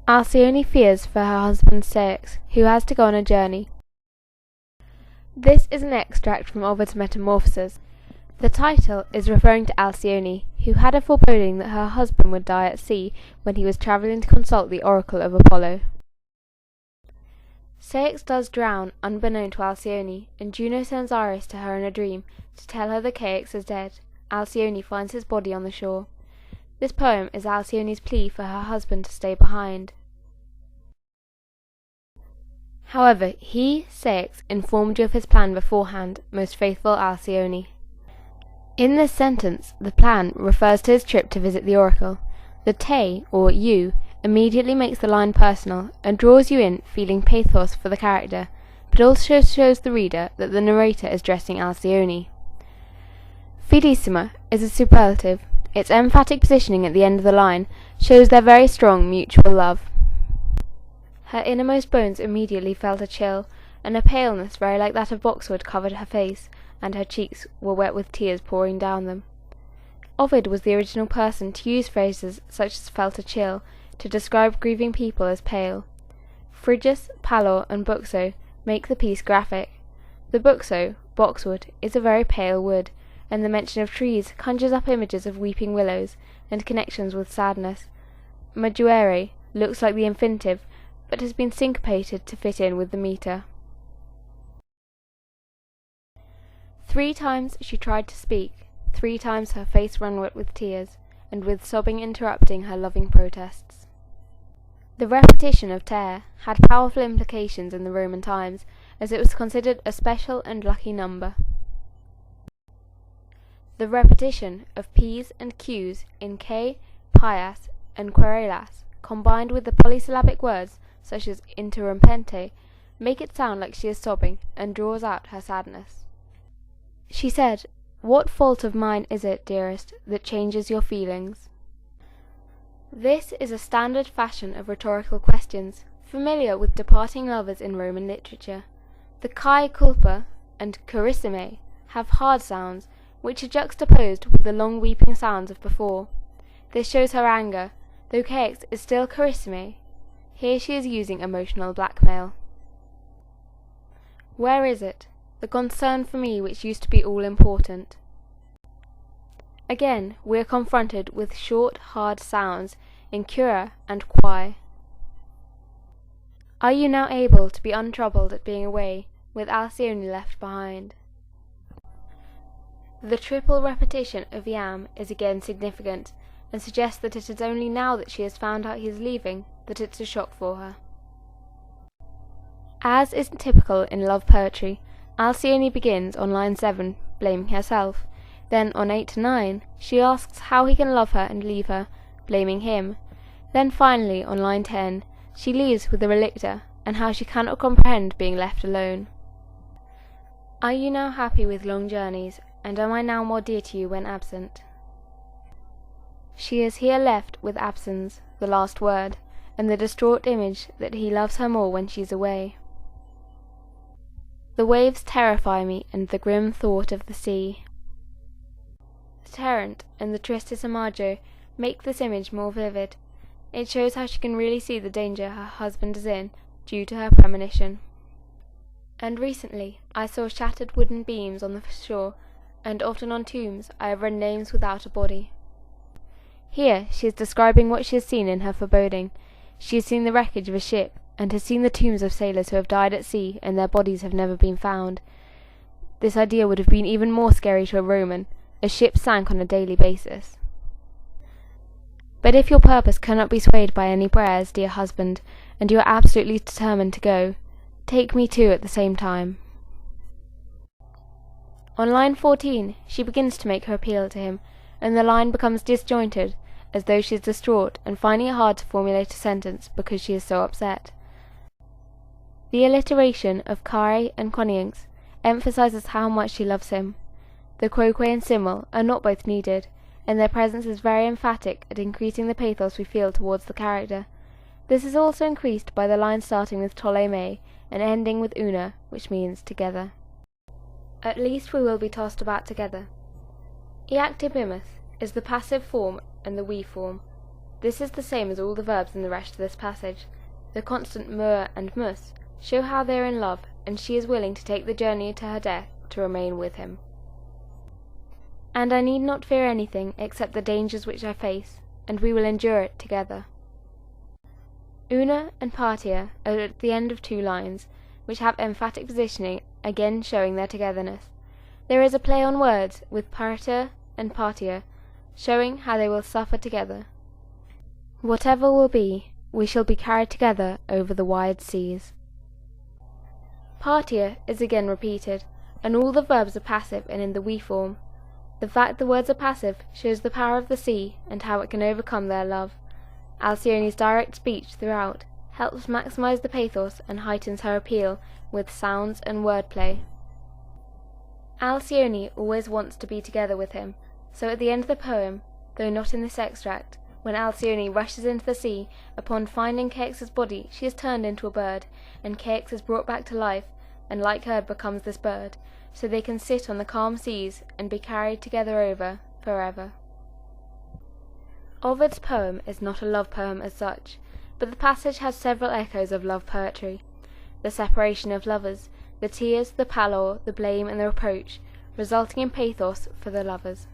Alcyone fears for her husband Ceyx, who has to go on a journey. This is an extract from Ovid's Metamorphoses. The title is referring to Alcyone, who had a foreboding that her husband would die at sea when he was travelling to consult the oracle of Apollo. Ceyx does drown, unbeknown to Alcyone, and Juno sends Iris to her in a dream to tell her that Ceyx is dead. Alcyone finds his body on the shore. This poem is Alcyone's plea for her husband to stay behind. However, he, Ceyx, informed you of his plan beforehand, most faithful Alcyone. In this sentence, the plan refers to his trip to visit the oracle. The te, or you, immediately makes the line personal and draws you in, feeling pathos for the character, but also shows the reader that the narrator is dressing Alcyone. Fidelissima is a superlative. Its emphatic positioning at the end of the line shows their very strong mutual love. Her innermost bones immediately felt a chill, and a paleness very like that of boxwood covered her face, and her cheeks were wet with tears pouring down them. Ovid was the original person to use phrases such as felt a chill to describe grieving people as pale. Phrygius, pallor, and buxo make the piece graphic. The buxo, boxwood, is a very pale wood, and the mention of trees conjures up images of weeping willows and connections with sadness. Maguere looks like the infinitive, but has been syncopated to fit in with the metre. 3 times she tried to speak, 3 times her face ran wet with tears, and with sobbing interrupting her loving protests. The repetition of ter had powerful implications in the Roman times, as it was considered a special and lucky number. The repetition of p's and q's in que, pias, and querelas, combined with the polysyllabic words such as interrompente, make it sound like she is sobbing and draws out her sadness. She said, "What fault of mine is it, dearest, that changes your feelings?" This is a standard fashion of rhetorical questions, familiar with departing lovers in Roman literature. The kai culpa and carissime have hard sounds, which are juxtaposed with the long weeping sounds of before. This shows her anger, though Ceyx is still carissime. Here she is using emotional blackmail. Where is it, the concern for me which used to be all important? Again, we are confronted with short, hard sounds in cura and quae. Are you now able to be untroubled at being away, with Alcyone left behind? The triple repetition of iam is again significant, and suggests that it is only now that she has found out he is leaving that it's a shock for her. As is typical in love poetry, Alcyone begins on line 7, blaming herself. Then on 8 to 9, she asks how he can love her and leave her, blaming him. Then finally on line 10, she leaves with the relicta, and how she cannot comprehend being left alone. Are you now happy with long journeys, and am I now more dear to you when absent? She is here left with absence, the last word, and the distraught image that he loves her more when she's away. The waves terrify me, and the grim thought of the sea. The Tarrant and the Tristis Imago make this image more vivid. It shows how she can really see the danger her husband is in, due to her premonition. And recently I saw shattered wooden beams on the shore, and often on tombs I have read names without a body. Here she is describing what she has seen in her foreboding. She has seen the wreckage of a ship, and has seen the tombs of sailors who have died at sea and their bodies have never been found. This idea would have been even more scary to a Roman, as ships sank on a daily basis. But if your purpose cannot be swayed by any prayers, dear husband, and you are absolutely determined to go, take me too at the same time. On line 14, she begins to make her appeal to him, and the line becomes disjointed, as though she is distraught and finding it hard to formulate a sentence because she is so upset. The alliteration of care and coniunx emphasizes how much she loves him. The quoque and simul are not both needed, and their presence is very emphatic at increasing the pathos we feel towards the character. This is also increased by the line starting with tolle me and ending with una, which means together. At least we will be tossed about together. Iactibimus is the passive form and the we form. This is the same as all the verbs in the rest of this passage. The constant mur and mus show how they are in love, and she is willing to take the journey to her death to remain with him. And I need not fear anything except the dangers which I face, and we will endure it together. Una and partia are at the end of two lines, which have emphatic positioning, again showing their togetherness. There is a play on words with parter and partia, showing how they will suffer together. Whatever will be, we shall be carried together over the wide seas. Partia is again repeated, and all the verbs are passive and in the we form. The fact the words are passive shows the power of the sea and how it can overcome their love. Alcyone's direct speech throughout helps maximize the pathos and heightens her appeal with sounds and wordplay. Alcyone always wants to be together with him, so at the end of the poem, though not in this extract, when Alcyone rushes into the sea, upon finding Ceyx's body she is turned into a bird, and Ceyx is brought back to life, and like her becomes this bird, so they can sit on the calm seas and be carried together over forever. Ovid's poem is not a love poem as such, but the passage has several echoes of love poetry. The separation of lovers, the tears, the pallor, the blame and the reproach, resulting in pathos for the lovers.